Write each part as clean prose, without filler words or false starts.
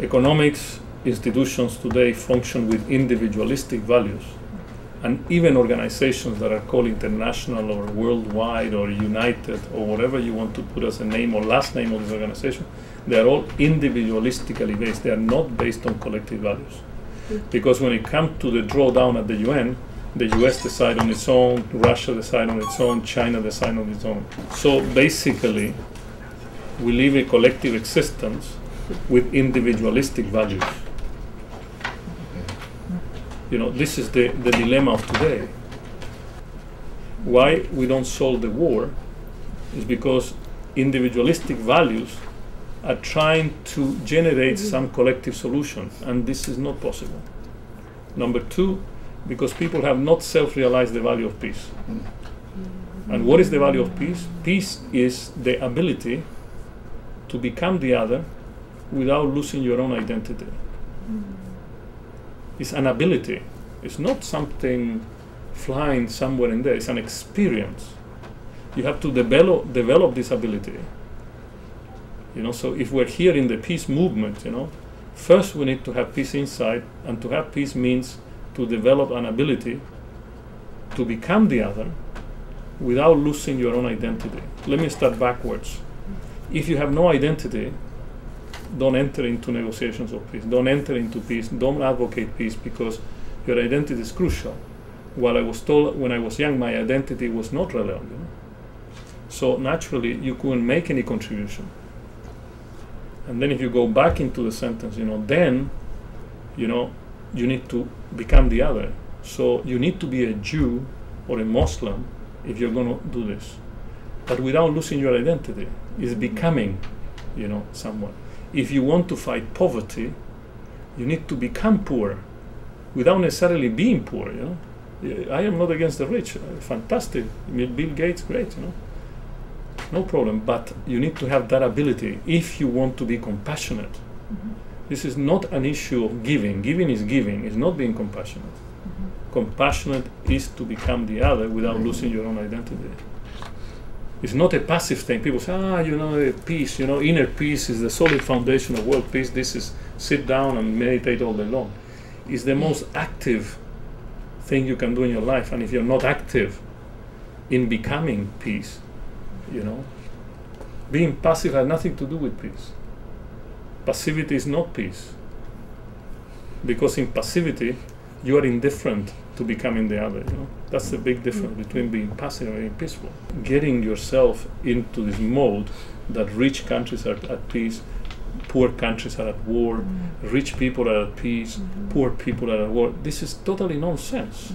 economics institutions today function with individualistic values, and even organizations that are called international or worldwide or united or whatever you want to put as a name or last name of this organization, they are all individualistically based. They are not based on collective values. Because when it comes to the drawdown at the UN, the US decide on its own, Russia decide on its own, China decide on its own. So basically, we live a collective existence with individualistic values. You know, this is the dilemma of today. Why we don't solve the war is because individualistic values are trying to generate some collective solution, and this is not possible. Number two, because people have not self-realized the value of peace. And what is the value of peace? Peace is the ability to become the other without losing your own identity. It's an ability. It's not something flying somewhere in there. It's an experience. You have to develop this ability. You know, so if we're here in the peace movement, you know, first we need to have peace inside, and to have peace means to develop an ability to become the other without losing your own identity. Let me start backwards. If you have no identity, don't enter into negotiations of peace. Don't enter into peace. Don't advocate peace, because your identity is crucial. While I was told when I was young, my identity was not relevant. You know? So naturally, you couldn't make any contribution. And then if you go back into the sentence, you know, then, you know, you need to become the other. So you need to be a Jew or a Muslim if you're going to do this. But without losing your identity, it's becoming, you know, someone. If you want to fight poverty, you need to become poor without necessarily being poor, you know. I am not against the rich. Fantastic. Bill Gates, great, you know. No problem. But you need to have that ability if you want to be compassionate. This is not an issue of giving. Giving is giving. It's not being compassionate. Compassionate is to become the other without losing your own identity. It's not a passive thing. People say, you know, peace, you know, inner peace is the solid foundation of world peace. This is sit down and meditate all day long. It's the most active thing you can do in your life. And if you're not active in becoming peace, you know, being passive has nothing to do with peace. Passivity is not peace. Because in passivity, you are indifferent to becoming the other, you know. That's the big difference between being passive and being peaceful. Getting yourself into this mode that rich countries are at peace, poor countries are at war, rich people are at peace, poor people are at war. This is totally nonsense.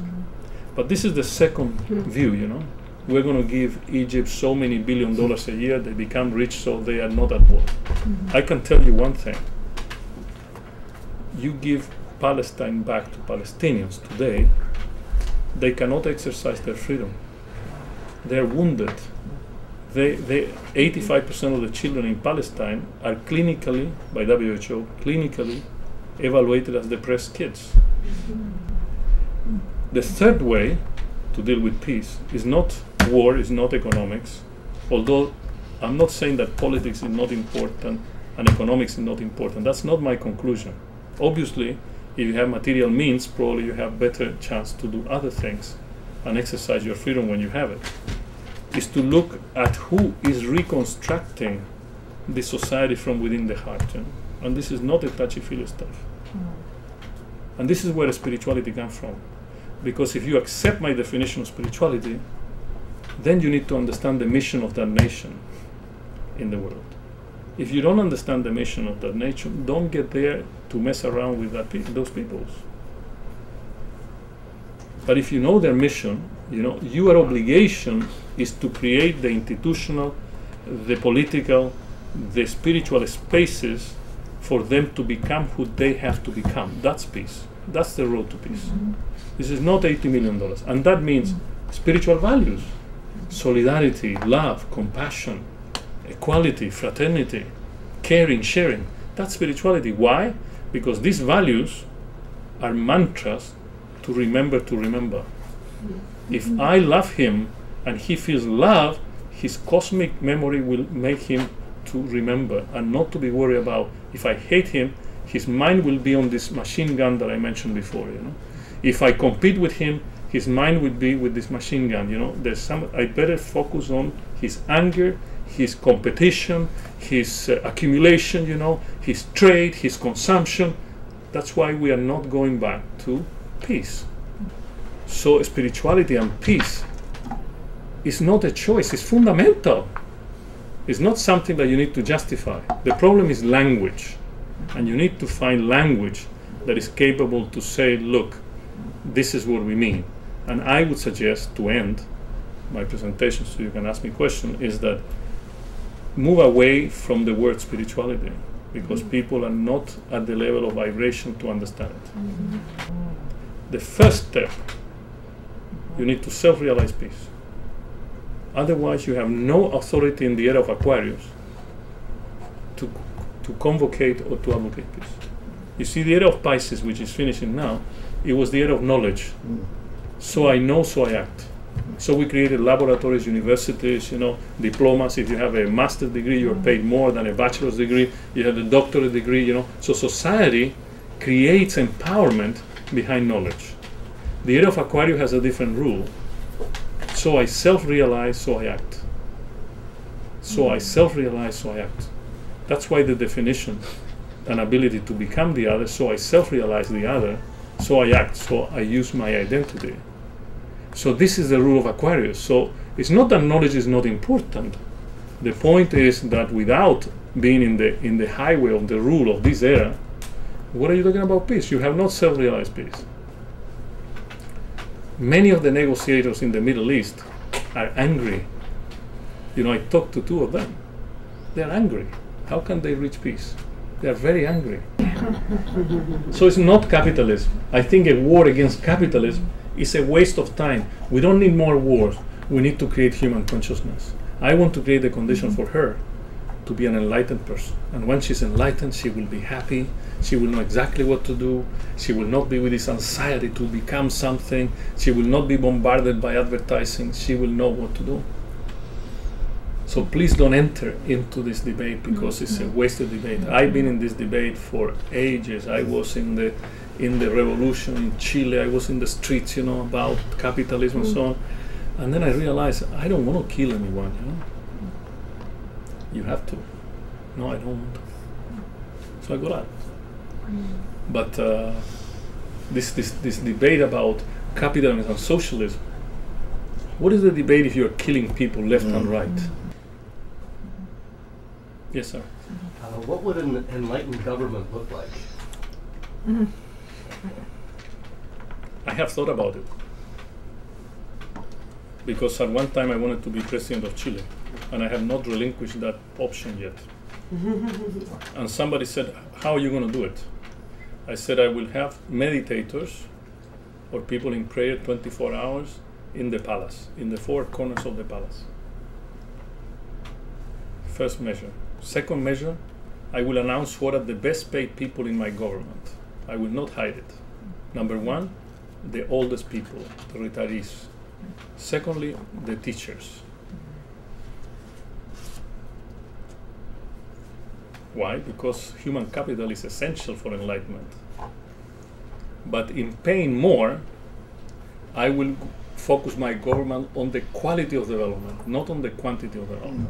But this is the second view, you know. We're going to give Egypt so many $1 billion a year, they become rich, so they are not at war. I can tell you one thing. You give Palestine back to Palestinians today, they cannot exercise their freedom. They're wounded. 85% of the children in Palestine are clinically, by WHO, clinically evaluated as depressed kids. The third way to deal with peace is not war, is not economics, although I'm not saying that politics is not important and economics is not important. That's not my conclusion. Obviously, if you have material means, probably you have better chance to do other things and exercise your freedom when you have it. Is to look at who is reconstructing the society from within the heart. You know? And this is not a touchy-feely stuff. And this is where spirituality comes from. Because if you accept my definition of spirituality, then you need to understand the mission of that nation in the world. If you don't understand the mission of that nation, don't get there to mess around with those peoples. But if you know their mission, you know, your obligation is to create the institutional, the political, the spiritual spaces for them to become who they have to become. That's peace. That's the road to peace. This is not $80 million. And that means spiritual values, solidarity, love, compassion, equality, fraternity, caring, sharing. That's spirituality. Why? Because these values are mantras to remember to remember. If I love him and he feels love, his cosmic memory will make him to remember and not to be worried about if I hate him, his mind will be on this machine gun that I mentioned before. If I compete with him, his mind will be with this machine gun. I better focus on his anger, his competition, his accumulation, his trade, his consumption. That's why we are not going back to peace. So spirituality and peace is not a choice, it's fundamental. It's not something that you need to justify. The problem is language. And you need to find language that is capable to say, look, this is what we mean. And I would suggest, to end my presentation so you can ask me questions, is that move away from the word spirituality, because people are not at the level of vibration to understand it. The first step, you need to self-realize peace. Otherwise, you have no authority in the era of Aquarius to convocate or to advocate peace. You see, the era of Pisces, which is finishing now, it was the era of knowledge. So I know, so I act. So we created laboratories, universities, diplomas. If you have a master's degree, you're paid more than a bachelor's degree. You have a doctorate degree, So society creates empowerment behind knowledge. The era of Aquarius has a different rule. So I self-realize, so I act. So I self-realize, so I act. That's why the definition, an ability to become the other, so I self-realize the other, so I act, so I use my identity. So this is the rule of Aquarius. So it's not that knowledge is not important. The point is that without being in the highway of the rule of this era, what are you talking about peace? You have not self-realized peace. Many of the negotiators in the Middle East are angry. I talked to two of them. They're angry. How can they reach peace? They are very angry. So it's not capitalism. I think a war against capitalism is a waste of time. We don't need more wars. We need to create human consciousness. I want to create the condition for her to be an enlightened person. And when she's enlightened, she will be happy. She will know exactly what to do. She will not be with this anxiety to become something. She will not be bombarded by advertising. She will know what to do. So please don't enter into this debate, because it's a wasted debate. I've been in this debate for ages. I was in the revolution in Chile. I was in the streets, about capitalism and so on. And then I realized I don't want to kill anyone. You have to. No, I don't want to. So I got out. But this debate about capitalism and socialism. What is the debate if you're killing people left and right? Yes, sir. What would an enlightened government look like? I have thought about it. Because at one time I wanted to be president of Chile, and I have not relinquished that option yet. And somebody said, how are you going to do it? I said, I will have meditators or people in prayer 24 hours in the palace, in the four corners of the palace. First measure. Second measure, I will announce what are the best paid people in my government. I will not hide it. Number one, the oldest people, the retirees. Secondly, the teachers. Why? Because human capital is essential for enlightenment. But in paying more, I will focus my government on the quality of development, not on the quantity of development.